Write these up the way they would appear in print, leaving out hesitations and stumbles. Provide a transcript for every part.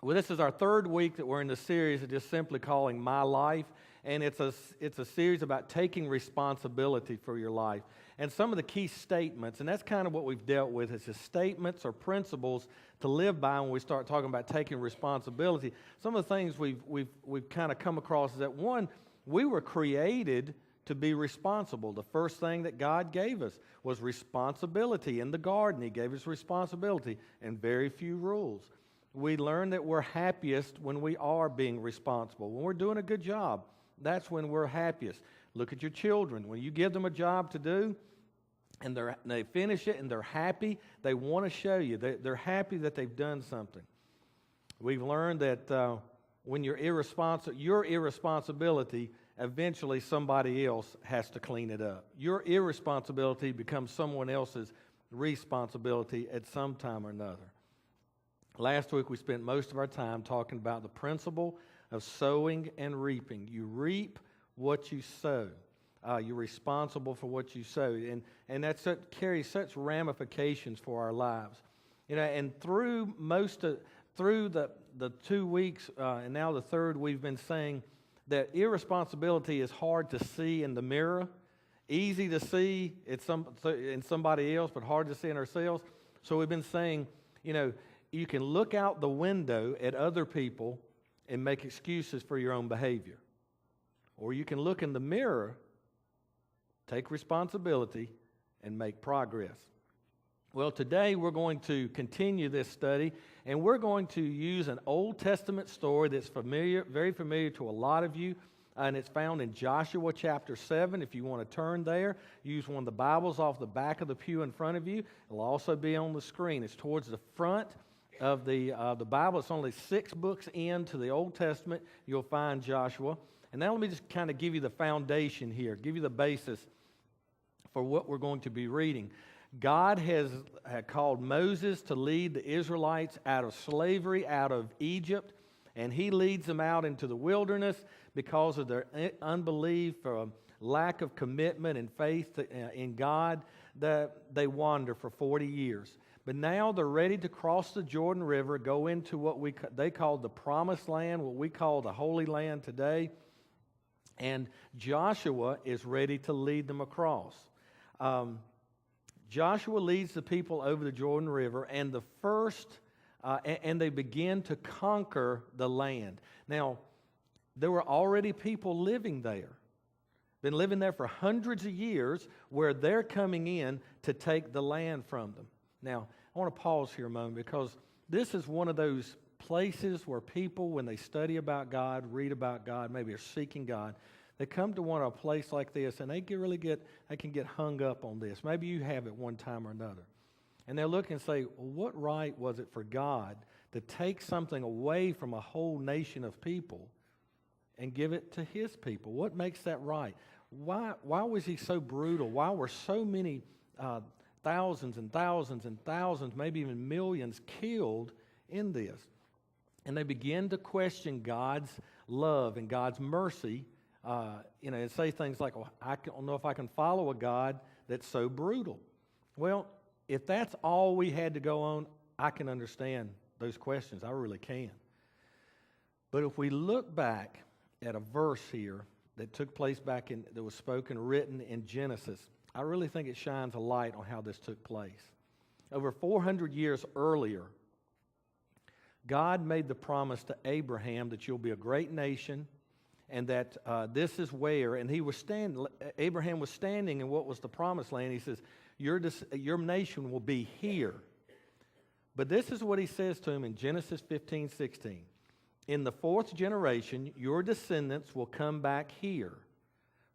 Well, this is our third week that we're in the series of just simply calling My Life, and it's a series about taking responsibility for your life. And some of the key statements, and that's kind of what we've dealt with, is the statements or principles to live by when we start talking about taking responsibility. Some of the things we've kind of come across is that, one, we were created to be responsible. The first thing that God gave us was responsibility. In the garden, He gave us responsibility and very few rules. We learn that we're happiest when we are being responsible. When we're doing a good job, that's when we're happiest. Look at your children. When you give them a job to do, and they finish it and they're happy, they want to show you. They're happy that they've done something. We've learned that when your irresponsibility, eventually somebody else has to clean it up. Your irresponsibility becomes someone else's responsibility at some time or another. Last week we spent most of our time talking about the principle of sowing and reaping. You reap what you sow. You're responsible for what you sow, and that carries such ramifications for our lives. You know, and through the 2 weeks and now the third, we've been saying that irresponsibility is hard to see in the mirror, easy to see in somebody else, but hard to see in ourselves. So we've been saying, you know, you can look out the window at other people and make excuses for your own behavior. Or you can look in the mirror, take responsibility, and make progress. Well, today we're going to continue this study, and we're going to use an Old Testament story that's very familiar to a lot of you, and it's found in Joshua chapter 7. If you want to turn there, use one of the Bibles off the back of the pew in front of you. It'll also be on the screen. It's towards the front of the Bible. It's only 6 books into the Old Testament. You'll find Joshua. And now let me just kind of give you the foundation here, give you the basis for what we're going to be reading. God had called Moses to lead the Israelites out of slavery, out of Egypt, and He leads them out into the wilderness because of their unbelief, lack of commitment and faith in God. That they wander for 40 years. But now they're ready to cross the Jordan River, go into what they call the Promised Land, what we call the Holy Land today. And Joshua is ready to lead them across. Joshua leads the people over the Jordan River, and and they begin to conquer the land. Now, there were already people living there. Been living there for hundreds of years, where they're coming in to take the land from them. Now, I want to pause here a moment, because this is one of those places where people, when they study about God, read about God, maybe are seeking God, they come to a place like this, and they can get hung up on this. Maybe you have at one time or another. And they'll look and say, well, what right was it for God to take something away from a whole nation of people and give it to His people? What makes that right? Why was He so brutal? Why were so many thousands and thousands and thousands, maybe even millions, killed in this? And they begin to question God's love and God's mercy, and say things like, well, I don't know if I can follow a God that's so brutal. Well, if that's all we had to go on, I can understand those questions. I really can. But if we look back at a verse here that took place that was written in Genesis, I really think it shines a light on how this took place. Over 400 years earlier, God made the promise to Abraham that you'll be a great nation, and that this is where, and Abraham was standing in what was the Promised Land. He says, your nation will be here. But this is what He says to him in Genesis 15:16. In the 4th generation, your descendants will come back here,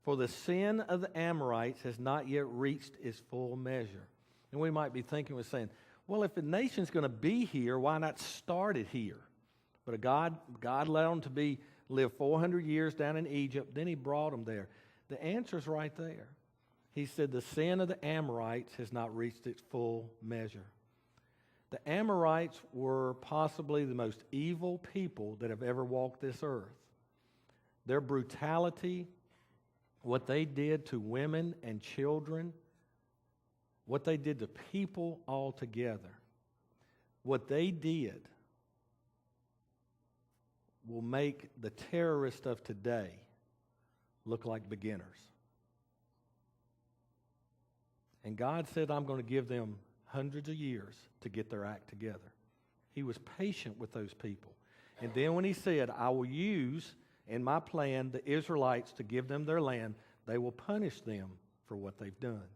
for the sin of the Amorites has not yet reached its full measure. And we might be thinking, we're saying, well, if a nation's going to be here, why not start it here? But God allowed them to live 400 years down in Egypt, then He brought them there. The answer's right there. He said the sin of the Amorites has not reached its full measure. The Amorites were possibly the most evil people that have ever walked this earth. Their brutality, what they did to women and children, what they did to people altogether, what they did will make the terrorists of today look like beginners. And God said, I'm going to give them hundreds of years to get their act together. He was patient with those people. And then when he said, I will use in my plan the Israelites to give them their land, they will punish them for what they've done.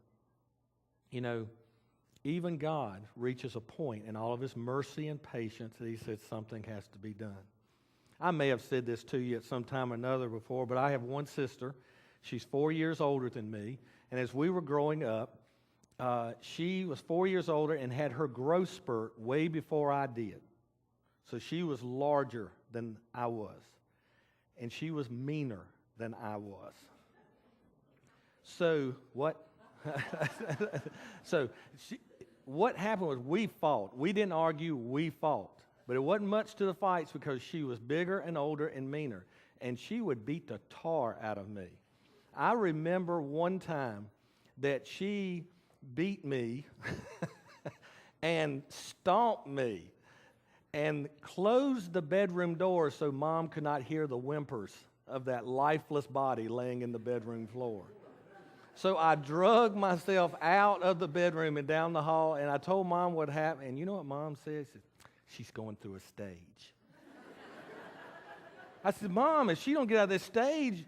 You know, even God reaches a point in all of his mercy and patience that he says something has to be done. I may have said this to you at some time or another before, but I have one sister. She's 4 years older than me. And as we were growing up, she was 4 years older and had her growth spurt way before I did. So she was larger than I was. And she was meaner than I was. So what? What happened was we fought. We didn't argue, we fought. But it wasn't much to the fights because she was bigger and older and meaner. And she would beat the tar out of me. I remember one time that she beat me and stomped me and closed the bedroom door so Mom could not hear the whimpers of that lifeless body laying in the bedroom floor. So I drug myself out of the bedroom and down the hall, and I told Mom what happened. And you know what Mom said? She said, she's going through a stage. I said, Mom, if she don't get out of this stage,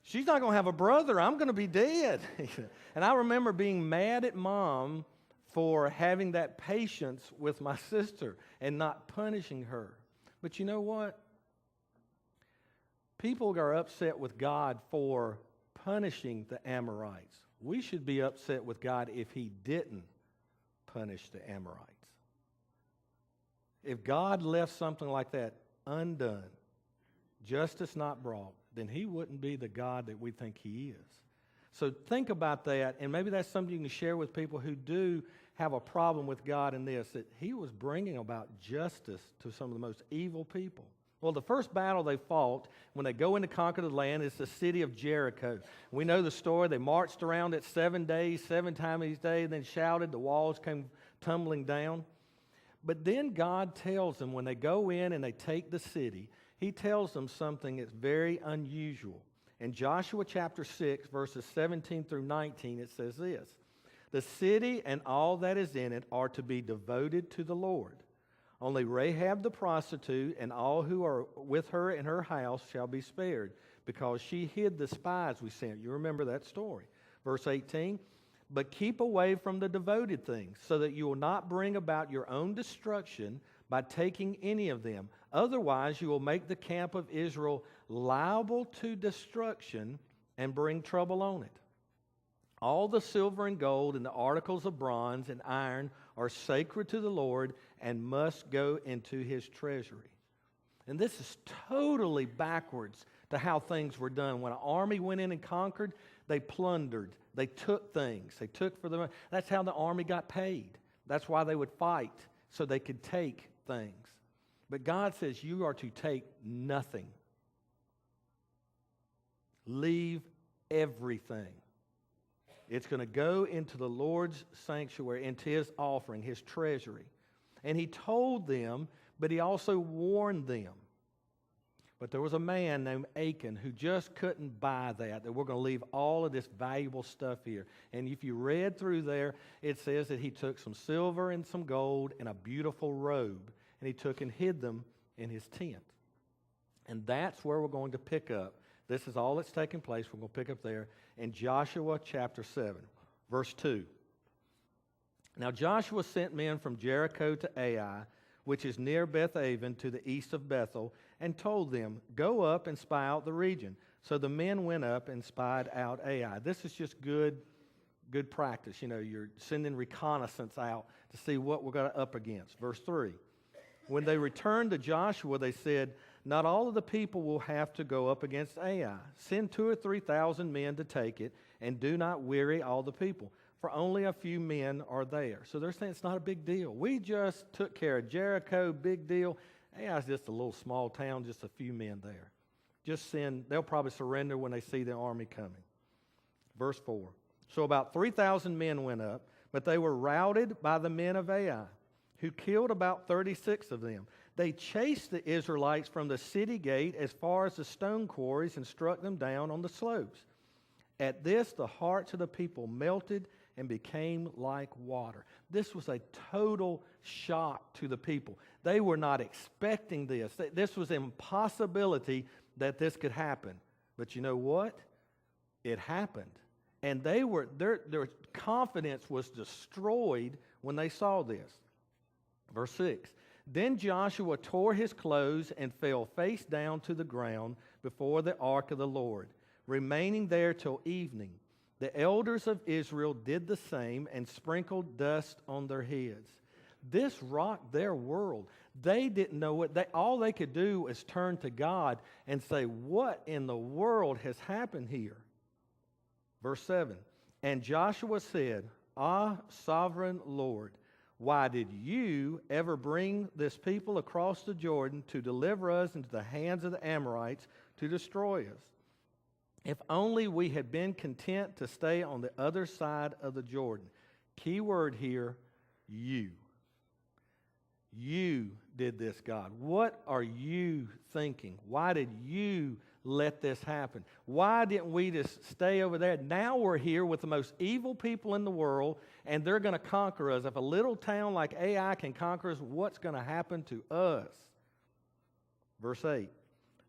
she's not going to have a brother. I'm going to be dead. And I remember being mad at Mom for having that patience with my sister and not punishing her. But you know what? People are upset with God for punishing the Amorites. We should be upset with God if he didn't punish the Amorites. If God left something like that undone, justice not brought, then he wouldn't be the God that we think he is. So think about that, and maybe that's something you can share with people who do have a problem with God in this, that he was bringing about justice to some of the most evil people. Well, the first battle they fought when they go in to conquer the land is the city of Jericho. We know the story. They marched around it 7 days, 7 times each day, and then shouted. The walls came tumbling down. But then God tells them when they go in and they take the city, he tells them something that's very unusual. In Joshua chapter 6, verses 17 through 19, it says this: the city and all that is in it are to be devoted to the Lord. Only Rahab the prostitute and all who are with her in her house shall be spared, because she hid the spies we sent. You remember that story. Verse 18, but keep away from the devoted things, so that you will not bring about your own destruction by taking any of them. Otherwise, you will make the camp of Israel liable to destruction and bring trouble on it. All the silver and gold and the articles of bronze and iron are sacred to the Lord and must go into his treasury. And this is totally backwards to how things were done. When an army went in and conquered, they plundered. They took things. They took for them. That's how the army got paid. That's why they would fight, so they could take things. But God says you are to take nothing. Leave everything. It's going to go into the Lord's sanctuary, into his offering, his treasury. And he told them, but he also warned them. But there was a man named Achan who just couldn't buy that we're going to leave all of this valuable stuff here. And if you read through there, it says that he took some silver and some gold and a beautiful robe, and he took and hid them in his tent. And that's where we're going to pick up. This is all that's taking place. We're going to pick up there in Joshua chapter 7, verse 2. Now Joshua sent men from Jericho to Ai, which is near Beth-aven to the east of Bethel, and told them, go up and spy out the region. So the men went up and spied out Ai. This is just good practice. You know, you're sending reconnaissance out to see what we're going to up against. Verse 3. When they returned to Joshua, they said, not all of the people will have to go up against Ai. Send 2,000 or 3,000 men to take it, and do not weary all the people, for only a few men are there. So they're saying it's not a big deal. We just took care of Jericho, big deal. Ai is just a little small town, just a few men there. Just send, they'll probably surrender when they see the army coming. Verse 4. So about 3,000 men went up, but they were routed by the men of Ai, who killed about 36 of them. They chased the Israelites from the city gate as far as the stone quarries and struck them down on the slopes. At this, the hearts of the people melted and became like water. This was a total shock to the people. They were not expecting this. This was an impossibility that this could happen. But you know what? It happened. And their confidence was destroyed when they saw this. Verse 6. Then Joshua tore his clothes and fell face down to the ground before the ark of the Lord, remaining there till evening. The elders of Israel did the same and sprinkled dust on their heads. This rocked their world. They didn't know what all they could do was turn to God and say, what in the world has happened here? Verse 7. And Joshua said, Ah, sovereign Lord, why did you ever bring this people across the Jordan to deliver us into the hands of the Amorites to destroy us? If only we had been content to stay on the other side of the Jordan. Key word here, you. You did this, God. What are you thinking? Why did you let this happen? Why didn't we just stay over there? Now we're here with the most evil people in the world, and they're going to conquer us. If a little town like Ai can conquer us, what's going to happen to us? Verse 8.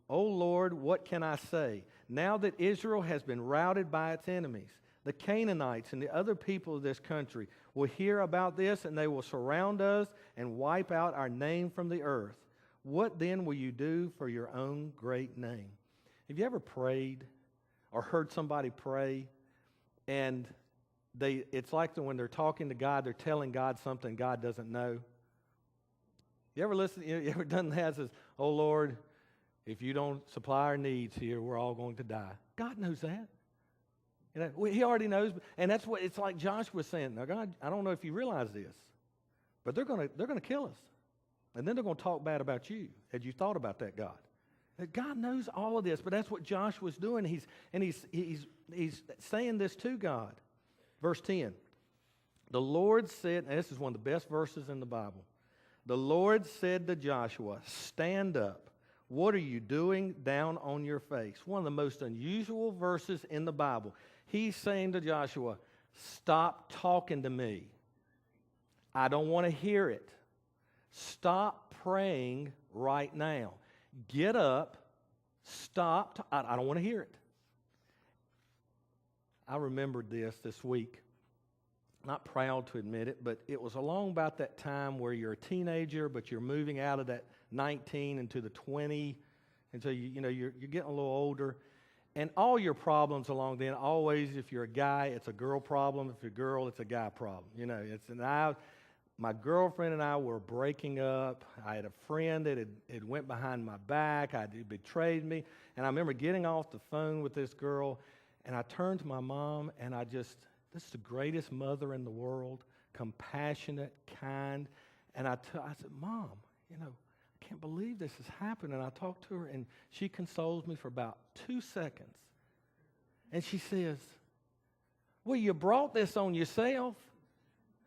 O Lord, what can I say? Now that Israel has been routed by its enemies, the Canaanites and the other people of this country will hear about this, and they will surround us and wipe out our name from the earth. What then will you do for your own great name? Have you ever prayed or heard somebody pray, and it's like when they're talking to God, they're telling God something God doesn't know? You ever listen? You ever done that? It says, "Oh Lord, if you don't supply our needs here, we're all going to die." God knows that. You know, He already knows, and that's what it's like. Joshua was saying, "Now, God, I don't know if you realize this, but they're going to kill us, and then they're going to talk bad about you. Had you thought about that, God?" That God knows all of this, but that's what Joshua's doing. He's saying this to God. Verse 10. The Lord said, and this is one of the best verses in the Bible. The Lord said to Joshua, "Stand up. What are you doing down on your face?" One of the most unusual verses in the Bible. He's saying to Joshua, stop talking to me. I don't want to hear it. Stop praying right now. Get up. Stop. I don't want to hear it. I remembered this week. Not proud to admit it, but it was along about that time where you're a teenager, but you're moving out of that 19 into the 20, and so you're getting a little older, and all your problems along then, always, if you're a guy, it's a girl problem. If you're a girl, it's a guy problem. My girlfriend and I were breaking up. I had a friend that had went behind my back. He betrayed me, and I remember getting off the phone with this girl, and I turned to my mom, and this is the greatest mother in the world, compassionate, kind, and I said, "Mom, I can't believe this has happened." And I talked to her, and she consoles me for about 2 seconds. And she says, "Well, you brought this on yourself.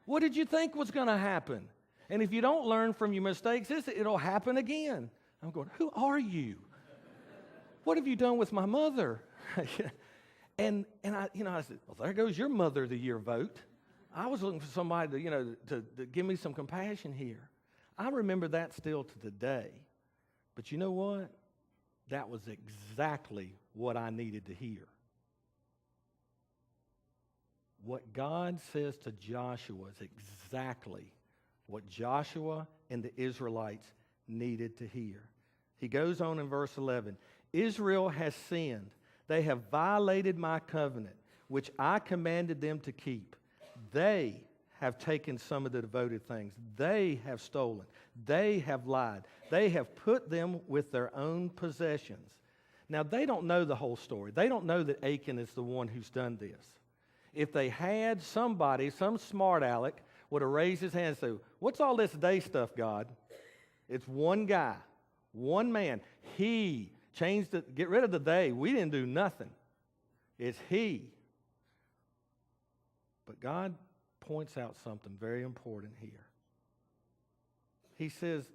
What did you think was going to happen? And if you don't learn from your mistakes, it'll happen again." I'm going, "Who are you? What have you done with my mother?" and I said, "Well, there goes your Mother of the Year vote. I was looking for somebody to give me some compassion here." I remember that still to today. But you know what? That was exactly what I needed to hear. What God says to Joshua is exactly what Joshua and the Israelites needed to hear. He goes on in verse 11. Israel has sinned. They have violated my covenant, which I commanded them to keep. They have taken some of the devoted things. They have stolen. They have lied. They have put them with their own possessions. Now, they don't know the whole story. They don't know that Achan is the one who's done this. If they had somebody, some smart aleck, would have raised his hand and said, "What's all this day stuff, God?" It's one guy, one man. He changed it. Get rid of the they. We didn't do nothing. It's he. But God points out something very important here. He says,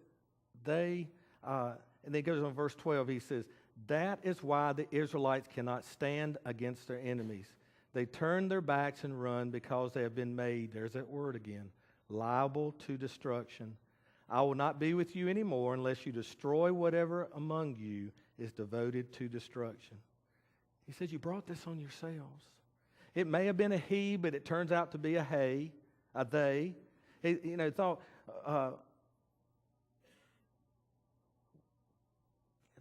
and then it goes on verse 12, he says, that is why the Israelites cannot stand against their enemies. They turn their backs and run because they have been made, there's that word again, liable to destruction. I will not be with you anymore unless you destroy whatever among you is devoted to destruction. He says, you brought this on yourselves. It may have been a he, but it turns out to be a they.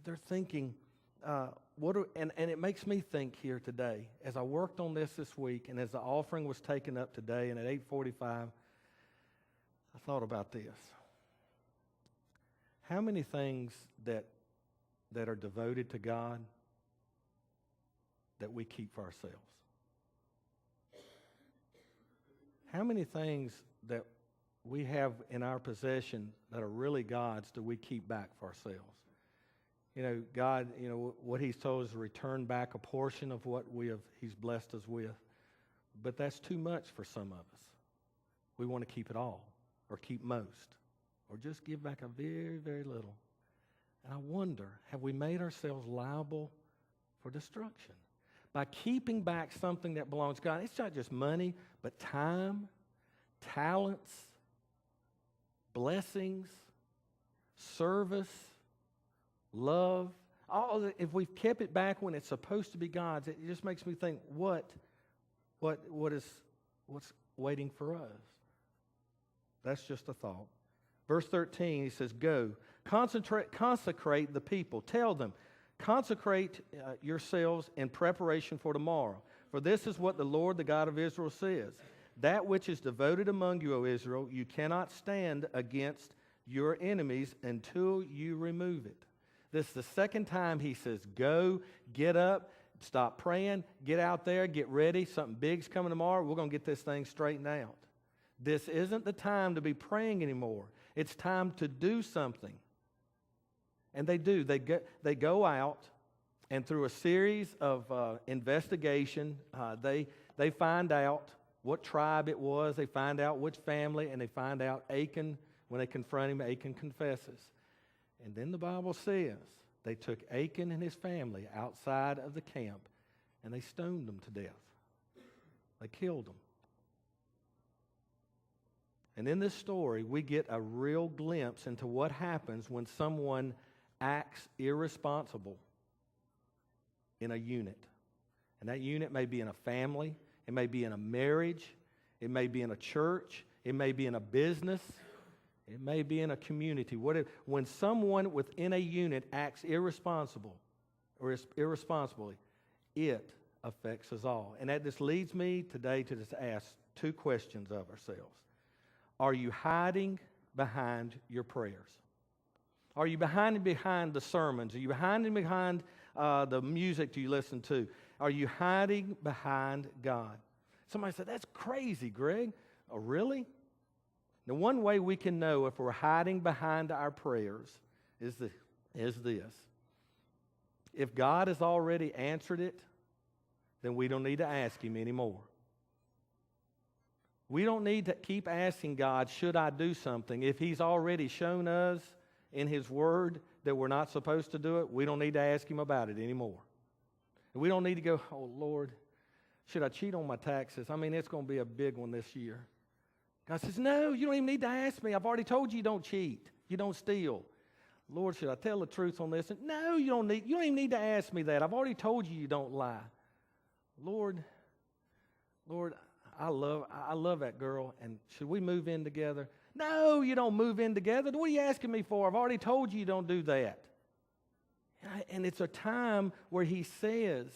They're thinking, and it makes me think here today, as I worked on this week, and as the offering was taken up today, and at 8:45, I thought about this. How many things that are devoted to God that we keep for ourselves? How many things that we have in our possession that are really God's do we keep back for ourselves? God, what He's told us to return back a portion of what He's blessed us with. But that's too much for some of us. We want to keep it all, or keep most, or just give back a very, very little. And I wonder, have we made ourselves liable for destruction? By keeping back something that belongs to God. It's not just money, but time, talents, blessings, service, love. If we've kept it back when it's supposed to be God's, it just makes me think, what's waiting for us? That's just a thought. Verse 13, he says, go, consecrate the people. Tell them, consecrate yourselves in preparation for tomorrow. For this is what the Lord, the God of Israel, says. That which is devoted among you, O Israel, you cannot stand against your enemies until you remove it. This is the second time he says, go, get up, stop praying, get out there, get ready. Something big's coming tomorrow. We're going to get this thing straightened out. This isn't the time to be praying anymore. It's time to do something. And they do. They go out, and through a series of investigation, they find out what tribe it was. They find out which family, and they find out Achan. When they confront him, Achan confesses. And then the Bible says they took Achan and his family outside of the camp, and they stoned them to death. They killed them. And in this story, we get a real glimpse into what happens when someone acts irresponsible in a unit. And that unit may be in a family, it may be in a marriage, it may be in a church, it may be in a business, it may be in a community. When someone within a unit acts irresponsibly, it affects us all. And that just leads me today to just ask two questions of ourselves. Are you hiding behind your prayers? Are you hiding behind the sermons? Are you hiding behind the music you listen to? Are you hiding behind God? Somebody said, that's crazy, Greg. Oh, really? Now, one way we can know if we're hiding behind our prayers is this. If God has already answered it, then we don't need to ask Him anymore. We don't need to keep asking God, should I do something? If He's already shown us in His Word that we're not supposed to do it, we don't need to ask Him about it anymore. And we don't need to go, oh, Lord, should I cheat on my taxes? I mean, it's going to be a big one this year. God says, no, you don't even need to ask me. I've already told you you don't cheat. You don't steal. Lord, should I tell the truth on this? And, no, you don't even need to ask me that. I've already told you you don't lie. Lord, I love that girl, and should we move in together? No, you don't move in together. What are you asking me for? I've already told you you don't do that. And it's a time where He says,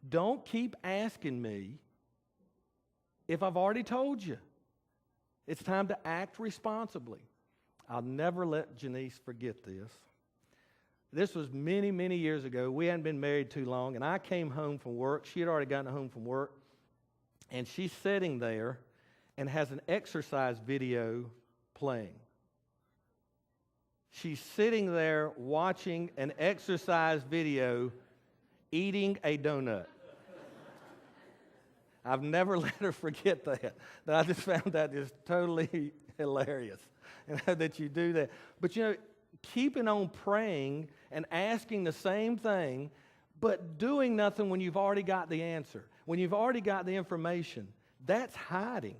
don't keep asking me if I've already told you. It's time to act responsibly. I'll never let Janice forget this. This was many, many years ago. We hadn't been married too long, and I came home from work. She had already gotten home from work, and she's sitting there and has an exercise video playing. She's sitting there watching an exercise video, eating a donut. I've never let her forget that. I just found that just totally hilarious, that you do that. But keeping on praying and asking the same thing, but doing nothing when you've already got the answer, when you've already got the information, that's hiding.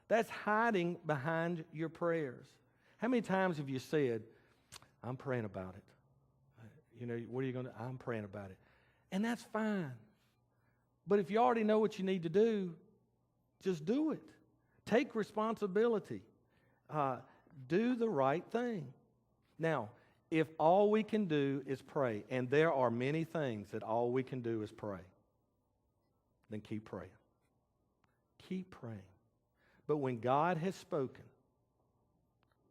That's hiding behind your prayers. How many times have you said, I'm praying about it? What are you going to do? I'm praying about it. And that's fine. But if you already know what you need to do, just do it. Take responsibility. Do the right thing. Now, if all we can do is pray, and there are many things that all we can do is pray, then keep praying. Keep praying. But when God has spoken,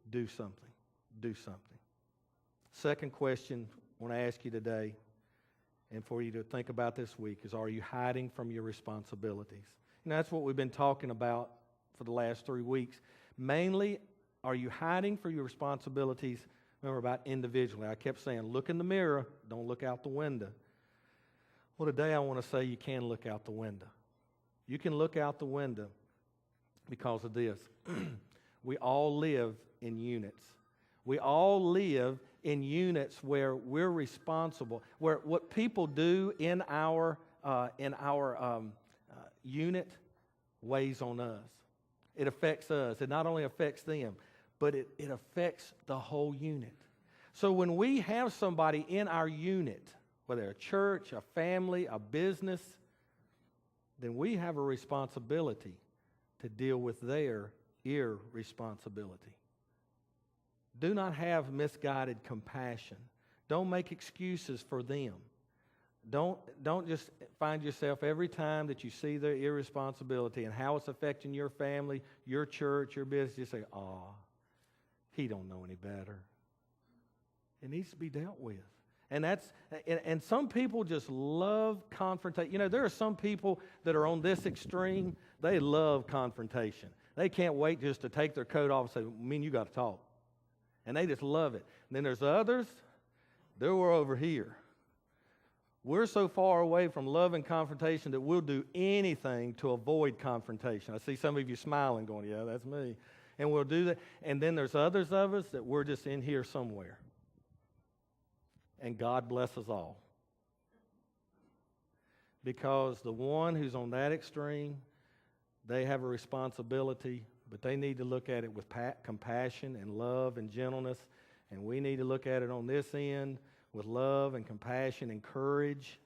do something. Do something. Second question I want to ask you today, and for you to think about this week, is, are you hiding from your responsibilities? And that's what we've been talking about for the last 3 weeks. Mainly, are you hiding from your responsibilities? Remember about individually. I kept saying, look in the mirror, don't look out the window. Well, today I want to say you can look out the window. You can look out the window because of this. We all live in units. We all live in units where we're responsible, where what people do in our unit weighs on us. It affects us. It not only affects them, but it affects the whole unit. So when we have somebody in our unit, whether a church, a family, a business, then we have a responsibility to deal with their irresponsibility. Do not have misguided compassion. Don't make excuses for them. Don't just find yourself every time that you see their irresponsibility and how it's affecting your family, your church, your business, you say, he don't know any better. It needs to be dealt with. And some people just love confrontation. There are some people that are on this extreme. They love confrontation. They can't wait just to take their coat off and say, me and you got to talk. And they just love it. And then there's others, they're over here. We're so far away from love and confrontation that we'll do anything to avoid confrontation. I see some of you smiling going, yeah, that's me. And we'll do that. And then there's others of us that we're just in here somewhere. And God bless us all. Because the one who's on that extreme, they have a responsibility, but they need to look at it with compassion and love and gentleness. And we need to look at it on this end with love and compassion and courage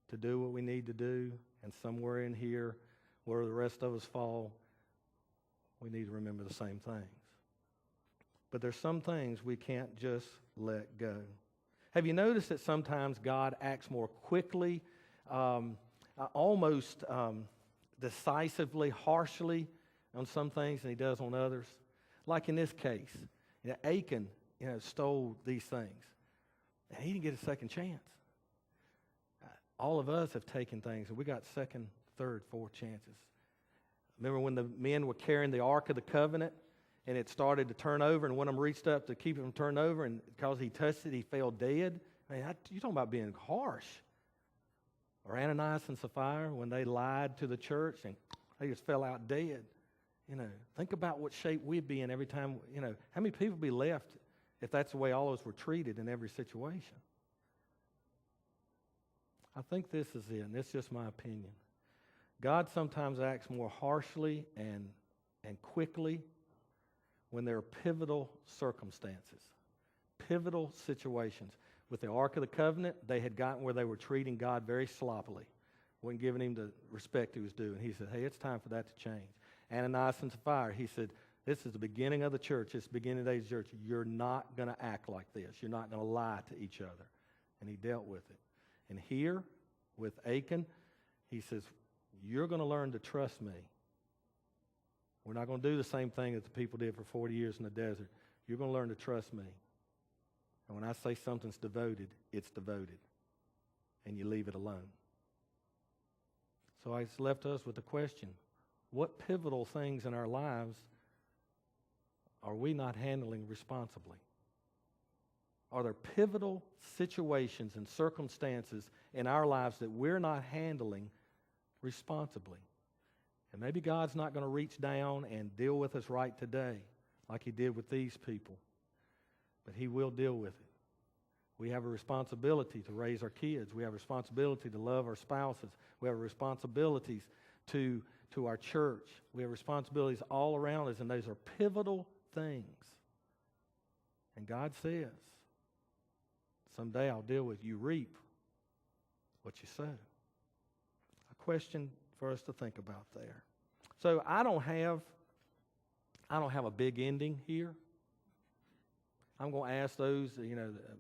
to do what we need to do. And somewhere in here, where the rest of us fall, we need to remember the same things. But there's some things we can't just let go. Have you noticed that sometimes God acts more quickly, almost decisively, harshly on some things than he does on others? Like in this case, Achan stole these things. And he didn't get a second chance. All of us have taken things, and we got second, third, fourth chances. Remember when the men were carrying the Ark of the Covenant, and it started to turn over, and one of them reached up to keep it from turning over, and because he touched it, he fell dead? You're talking about being harsh. Or Ananias and Sapphira, when they lied to the church, and they just fell out dead. Think about what shape we'd be in every time, how many people would be left if that's the way all of us were treated in every situation. I think this is it, and this is just my opinion. God sometimes acts more harshly and quickly when there are pivotal circumstances, pivotal situations. With the Ark of the Covenant, they had gotten where they were treating God very sloppily, wasn't giving him the respect he was due. And he said, hey, it's time for that to change. Ananias and Sapphira, he said, this is the beginning of the church. It's the beginning of the days of the church. You're not going to act like this. You're not going to lie to each other. And he dealt with it. And here, with Achan, he says, you're going to learn to trust me. We're not going to do the same thing that the people did for 40 years in the desert. You're going to learn to trust me. And when I say something's devoted, it's devoted. And you leave it alone. So it's left us with the question, what pivotal things in our lives are we not handling responsibly? Are there pivotal situations and circumstances in our lives that we're not handling responsibly? And maybe God's not going to reach down and deal with us right today like he did with these people. but He will deal with it. We have a responsibility to raise our kids. We have a responsibility to love our spouses. We have responsibilities to our church. We have responsibilities all around us, and those are pivotal things. And God says, someday I'll deal with you. Reap what you sow. A question for us to think about there. So I don't have a big ending here. I'm going to ask those,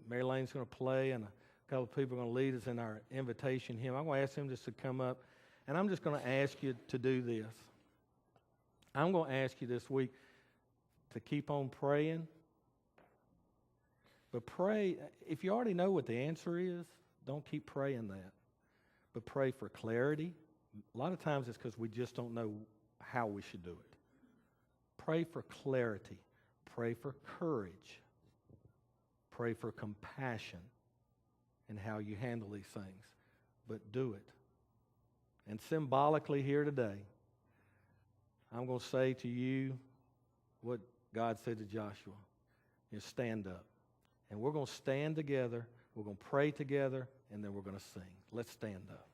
Mary Lane's going to play, and a couple of people are going to lead us in our invitation hymn. I'm going to ask them just to come up, and I'm just going to ask you to do this. I'm going to ask you this week to keep on praying. But pray, if you already know what the answer is, don't keep praying that. But pray for clarity. A lot of times it's because we just don't know how we should do it. Pray for clarity. Pray for courage. Pray for compassion in how you handle these things. But do it. And symbolically here today, I'm going to say to you what God said to Joshua. Stand up. And we're going to stand together. We're going to pray together. And then we're going to sing. Let's stand up.